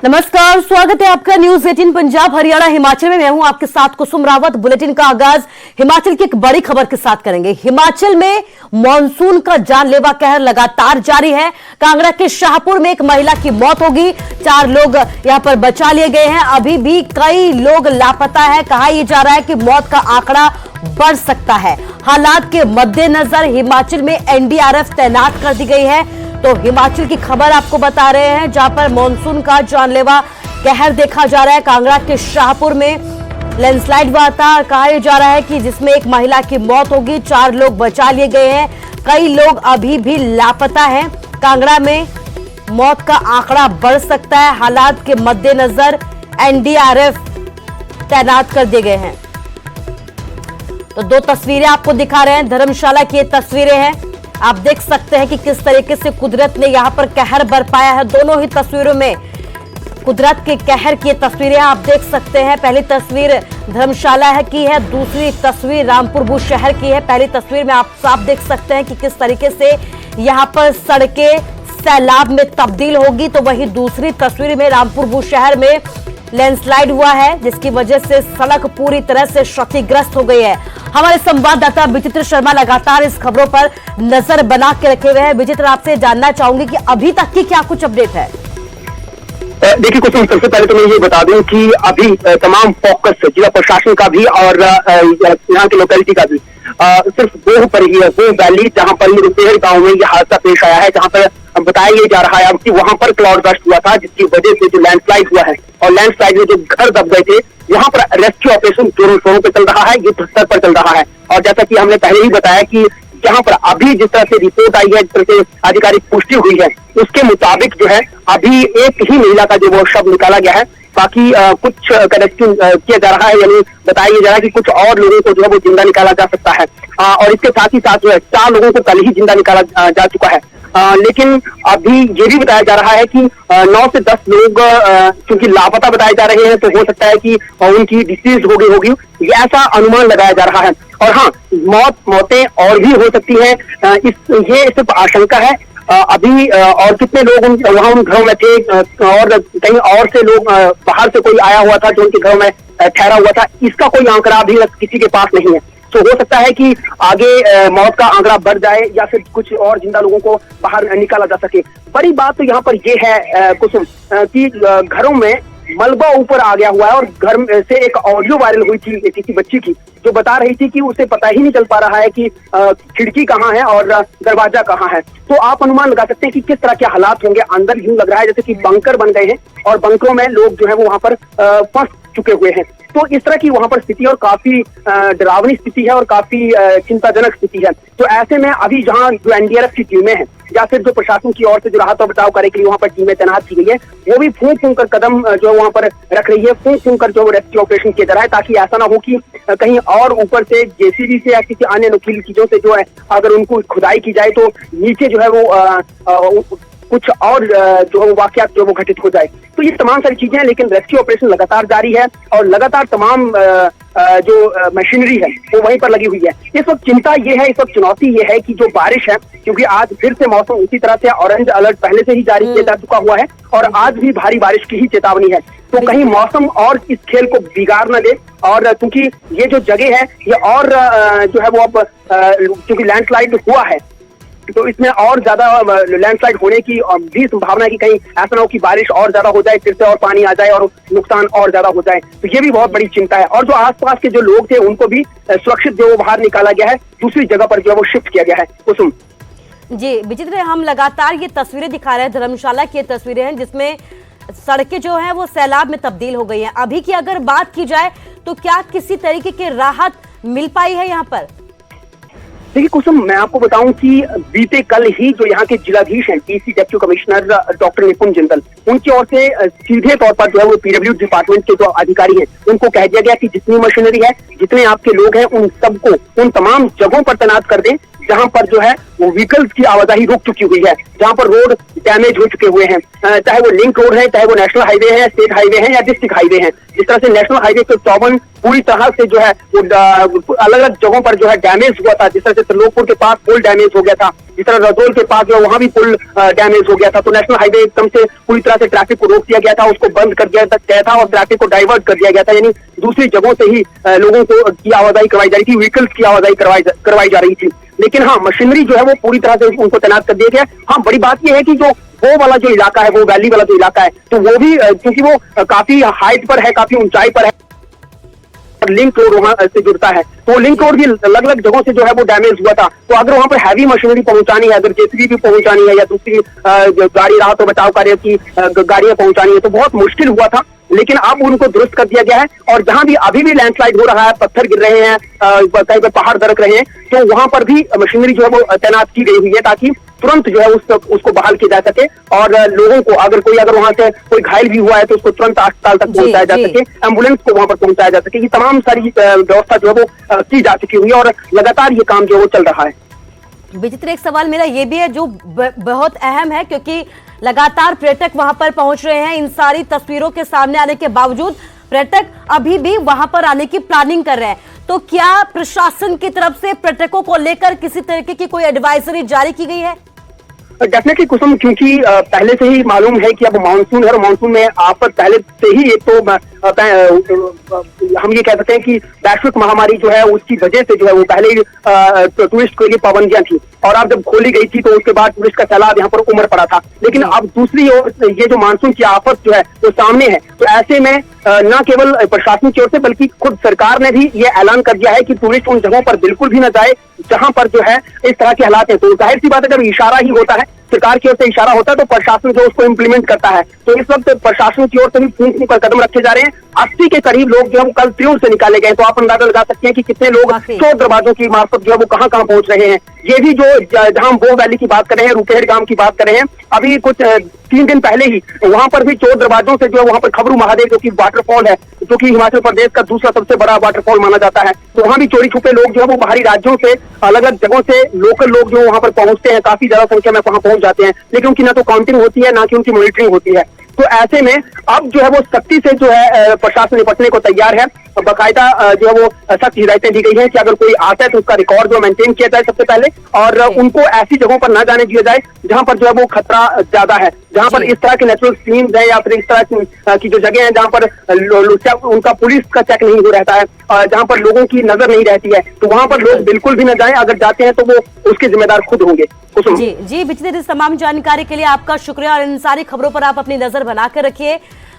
नमस्कार, स्वागत है आपका न्यूज 18 पंजाब हरियाणा हिमाचल में। मैं हूं आपके साथ कुसुम रावत। बुलेटिन का आगाज हिमाचल की एक बड़ी खबर के साथ करेंगे। हिमाचल में मॉनसून का जानलेवा कहर लगातार जारी है। कांगड़ा के शाहपुर में एक महिला की मौत होगी, 4 लोग यहां पर बचा लिए गए हैं। अभी भी कई लोग लापता है। कहा यह जा रहा है कि मौत का आंकड़ा बढ़ सकता है। हालात के मद्देनजर हिमाचल में एनडीआरएफ तैनात कर दी गई है। तो हिमाचल की खबर आपको बता रहे हैं, जहां पर मॉनसून का जानलेवा कहर देखा जा रहा है। कांगड़ा के शाहपुर में लैंडस्लाइड हुआ था। कहा जा रहा है कि जिसमें एक महिला की मौत होगी, 4 लोग बचा लिए गए हैं। कई लोग अभी भी लापता हैं। कांगड़ा में मौत का आंकड़ा बढ़ सकता है। हालात के मद्देनजर एनडीआरएफ तैनात कर दिए गए हैं। तो 2 तस्वीरें आपको दिखा रहे हैं। धर्मशाला की ये तस्वीरें हैं। आप देख सकते हैं कि किस तरीके से कुदरत ने यहां पर कहर बरपाया है। दोनों ही तस्वीरों में कुदरत के कहर की तस्वीरें आप देख सकते हैं। पहली तस्वीर धर्मशाला की है, दूसरी तस्वीर रामपुर बुश शहर की है। पहली तस्वीर में आप साफ देख सकते हैं कि किस तरीके से यहां पर सड़कें सैलाब में तब्दील होगी। तो वहीं दूसरी तस्वीर में रामपुर बुश शहर में लैंडस्लाइड हुआ है, जिसकी वजह से सड़क पूरी तरह से क्षतिग्रस्त हो गई है। हमारे संवाददाता विचित्र शर्मा लगातार इस खबरों पर नजर बना के रखे हुए हैं। विचित्र, आपसे जानना चाहूंगी कि अभी तक की क्या कुछ अपडेट है। देखिए कुछ सबसे पहले तो मैं ये बता दूं कि अभी तमाम फोकस जिला प्रशासन का भी और यहाँ की लोकेलिटी का भी सिर्फ गोह पर ही है। गोह वैली, जहां पर रुपेहर गांव में ये हादसा पेश आया है, जहां पर बताया ये जा रहा है कि वहां पर क्लाउड बर्स्ट हुआ था, जिसकी वजह से जो लैंडस्लाइड हुआ है और लैंडस्लाइड में जो घर दब गए थे, यहाँ पर रेस्क्यू ऑपरेशन जोरों शोरों पर चल रहा है, युद्ध स्तर पर चल रहा है। और जैसा कि हमने पहले ही बताया कि जहां पर अभी जिस तरह से रिपोर्ट आई है, जिस तरह से आधिकारिक पुष्टि हुई है, उसके मुताबिक जो है अभी एक ही महिला का जो वो शव निकाला गया है। बाकी कुछ रेस्क्यू किया जा रहा है, यानी बताया जा रहा है कि कुछ और लोगों को जो है वो जिंदा निकाला जा सकता है। और इसके साथ ही साथ जो है 4 लोगों को कल ही जिंदा निकाला जा चुका है। लेकिन अभी ये भी बताया जा रहा है कि 9 से 10 लोग क्योंकि लापता बताए जा रहे हैं, तो हो सकता है कि उनकी डिसीज होगी, ये ऐसा अनुमान लगाया जा रहा है। और हाँ, मौतें और भी हो सकती है, ये सिर्फ आशंका है। अभी और कितने लोग वहां उन घरों में थे और कहीं और से लोग बाहर से कोई आया हुआ था जो उनके घरों में ठहरा हुआ था, इसका कोई आंकड़ा अभी किसी के पास नहीं है। तो हो सकता है कि आगे मौत का आंकड़ा बढ़ जाए या फिर कुछ और जिंदा लोगों को बाहर निकाला जा सके। बड़ी बात तो यहाँ पर यह है कुसुम कि घरों में मलबा ऊपर आ गया हुआ है। और घर से एक ऑडियो वायरल हुई थी किसी बच्ची की, जो बता रही थी कि उसे पता ही नहीं चल पा रहा है कि खिड़की कहाँ है और दरवाजा कहाँ है। तो आप अनुमान लगा सकते हैं कि किस तरह के हालात होंगे। अंदर यूं लग रहा है जैसे कि बंकर बन गए हैं और बंकरों में लोग जो है वो वहां पर फंस चुके हुए हैं। तो इस तरह की वहां पर स्थिति और काफी डरावनी स्थिति है और काफी चिंताजनक स्थिति है। तो ऐसे में अभी जहां जो एनडीआरएफ की टीमें हैं या फिर जो प्रशासन की ओर से जो राहत और बचाव कार्य के लिए वहां पर टीमें तैनात की गई है, वो भी फूंक कर कदम जो वहां पर रख रही है, फूंक कर जो रेस्क्यू ऑपरेशन किया जा रहा है, ताकि ऐसा ना हो कि कहीं और ऊपर से जेसीबी से या किसी अन्य नुकीली चीजों से जो है अगर उनको खुदाई की जाए तो नीचे जो है वो कुछ और जो वाकयात जो वो घटित हो जाए। तो ये तमाम सारी चीजें हैं, लेकिन रेस्क्यू ऑपरेशन लगातार जारी है और लगातार तमाम जो मशीनरी है वो वहीं पर लगी हुई है। इस वक्त चिंता ये है, इस वक्त चुनौती ये है कि जो बारिश है, क्योंकि आज फिर से मौसम उसी तरह से ऑरेंज अलर्ट पहले से ही जारी किया जा चुका हुआ है और आज भी भारी बारिश की ही चेतावनी है। तो कहीं मौसम और इस खेल को बिगाड़ न दे। और क्योंकि ये जो जगह है ये और जो है वो अब क्योंकि लैंडस्लाइड हुआ है, तो इसमें और ज्यादा लैंडस्लाइड होने की भी संभावना है कि कहीं ऐसा ना हो कि बारिश और ज्यादा हो जाए, फिर से और पानी आ जाए और नुकसान और ज्यादा हो जाए। तो ये भी बहुत बड़ी चिंता है। और जो आसपास के जो लोग थे उनको भी सुरक्षित जो बाहर निकाला गया है, दूसरी जगह पर जो है वो शिफ्ट किया गया है। कुसुम जी विचित्र, हम लगातार ये तस्वीरें दिखा रहे हैं। धर्मशाला की तस्वीरें हैं जिसमें सड़कें जो हैं वो सैलाब में तब्दील हो गई हैं। अभी की अगर बात की जाए तो क्या किसी तरीके की राहत मिल पाई है यहाँ पर? देखिए कुसुम, मैं आपको बताऊं कि बीते कल ही जो यहाँ के जिलाधीश हैं, DC deputy commissioner doctor Nipun Jindal, उनकी ओर से सीधे तौर पर जो है वो पीडब्ल्यू डिपार्टमेंट के जो अधिकारी हैं उनको कह दिया गया कि जितनी मशीनरी है, जितने आपके लोग हैं, उन सबको उन तमाम जगहों पर तैनात कर दें जहां पर जो है वो व्हीकल्स की आवाजाही रुक चुकी हुई है, जहां पर रोड डैमेज हो चुके हुए हैं, चाहे वो लिंक रोड है, चाहे वो नेशनल हाईवे है, स्टेट हाईवे है या डिस्ट्रिक्ट हाईवे है। जिस तरह से नेशनल हाईवे के 54 पूरी तरह से जो है वो अलग अलग जगहों पर जो है डैमेज हुआ था। जिस तरह से त्रिलोकपुर के पास पुल डैमेज हो गया था, जिस तरह रजौल के पास जो है वहां भी पुल डैमेज हो गया था। तो नेशनल हाईवे एकदम से पूरी तरह से ट्रैफिक को रोक दिया गया था, उसको बंद कर दिया गया था और ट्रैफिक को डाइवर्ट कर दिया गया था, यानी दूसरी जगहों से ही लोगों को की आवाजाही करवाई जा रही थी, व्हीकल्स की आवाजाही करवाई जा रही थी। लेकिन हाँ, मशीनरी जो है वो पूरी तरह से उनको तैनात कर दिया गया। हाँ, बड़ी बात यह है कि जो वो वाला जो इलाका है, वो वैली वाला जो इलाका है, तो वो भी क्योंकि वो काफी हाइट पर है, काफी ऊंचाई पर है, लिंक रोड वहां से जुड़ता है, तो लिंक रोड भी अलग अलग जगहों से जो है वो डैमेज हुआ था। तो अगर वहां पर हैवी मशीनरी पहुंचानी है, अगर जेसीबी भी पहुंचानी है या दूसरी गाड़ी राहत और बचाव कार्य की गाड़ियां पहुंचानी है, तो बहुत मुश्किल हुआ था। लेकिन अब उनको दुरुस्त कर दिया गया है और जहां भी अभी भी लैंडस्लाइड हो रहा है, पत्थर गिर रहे हैं, कहीं पर पहाड़ दरक रहे हैं, तो वहां पर भी मशीनरी जो है वो तैनात की गई हुई है ताकि तुरंत जो है उसको बहाल किया जा सके और लोगों को अगर वहां से कोई घायल भी हुआ है तो उसको तुरंत अस्पताल तक पहुंचाया जा सके, एम्बुलेंस को वहां पर पहुंचाया जा सके। ये तमाम सारी व्यवस्था जो है वो की जा चुकी हुई है और लगातार ये काम जो है वो चल रहा है। विचित्र, एक सवाल मेरा ये भी है जो बहुत अहम है, क्योंकि लगातार पर्यटक वहां पर पहुंच रहे हैं। इन सारी तस्वीरों के सामने आने के बावजूद पर्यटक अभी भी वहां पर आने की प्लानिंग कर रहे हैं। तो क्या प्रशासन की तरफ से पर्यटकों को लेकर किसी तरीके की कोई एडवाइजरी जारी की गई है? डेफिनेटली कुसुम, क्योंकि पहले से ही मालूम है कि अब मानसून है और मानसून में आफत पहले से ही एक तो हम ये कह सकते हैं कि वैश्विक महामारी जो है उसकी वजह से जो है वो पहले ही टूरिस्ट के लिए पाबंदियां थी और अब जब खोली गई थी तो उसके बाद टूरिस्ट का सैलाब यहाँ पर उमड़ पड़ा था। लेकिन अब दूसरी ओर ये जो मानसून की आफत जो है वो सामने है, तो ऐसे में न केवल प्रशासन की ओर से बल्कि खुद सरकार ने भी ये ऐलान कर दिया है कि टूरिस्ट उन जगहों पर बिल्कुल भी न जाए जहां पर जो है इस तरह के हालात है। तो जाहिर सी बात है, जब इशारा ही होता है, सरकार की ओर से इशारा होता है, तो प्रशासन जो उसको इम्प्लीमेंट करता है। तो इस वक्त प्रशासन की ओर से भी फूंक पर कदम रखे जा रहे हैं। 80 के करीब लोग जो है कल त्रियुण से निकाले गए, तो आप अंदाजा लगा सकते हैं कि कितने लोग 100 दरवाजों की मार्फत जो है वो कहां कहां पहुंच रहे हैं। ये भी जो जहां बो वैली की बात कर रहे हैं, रुकेहर गांव की बात कर रहे हैं, अभी कुछ 3 दिन पहले ही वहां पर भी 4 दरवाजों से जो है वहां पर खबरू महादेव जो कि वाटरफॉल है, जो कि हिमाचल प्रदेश का दूसरा सबसे बड़ा वाटरफॉल माना जाता है, तो वहां भी चोरी छुपे लोग जो है वो बाहरी राज्यों से, अलग अलग जगहों से लोकल लोग जो वहां पर पहुंचते हैं, काफी ज्यादा संख्या में वहां पहुंच जाते हैं, लेकिन उनकी ना तो काउंटिंग होती है, ना कि उनकी मॉनिटरिंग होती है। तो ऐसे में अब जो है वो सख्ती से जो है प्रशासन निपटने को तैयार है। बाकायदा जो है वो सख्त हिदायतें दी गई हैं कि अगर कोई आता है तो उसका रिकॉर्ड जो मेंटेन किया जाए सबसे पहले, और उनको ऐसी जगहों पर ना जाने दिया जाए जहां पर जो है वो खतरा ज्यादा है, जहां पर इस तरह के नेचुरल स्ट्रीम्स है या फिर इस तरह की जो जगह है जहां पर उनका पुलिस का चेक नहीं हो रहता है, जहां पर लोगों की नजर नहीं रहती है, तो वहां पर लोग बिल्कुल भी न जाए। अगर जाते हैं तो वो उसके जिम्मेदार खुद होंगे। जी जी, विचित्र, इस तमाम जानकारी के लिए आपका शुक्रिया और इन सारी खबरों पर आप अपनी नजर बनाकर रखिए।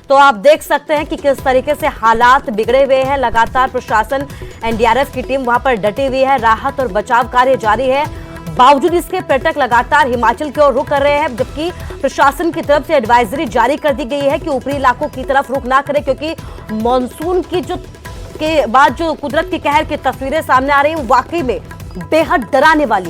तो आप देख सकते हैं कि किस तरीके से हालात बिगड़े हुए हैं। लगातार प्रशासन, एनडीआरएफ की टीम वहां पर डटी हुई है, राहत और बचाव कार्य जारी है। बावजूद इसके पर्यटक लगातार हिमाचल की ओर रुख कर रहे हैं, जबकि प्रशासन की तरफ से एडवाइजरी जारी कर दी गई है कि ऊपरी इलाकों की तरफ रुख ना करें, क्योंकि मानसून की के बाद जो कुदरत के कहर की तस्वीरें सामने आ रही है वाकई में बेहद डराने वाली।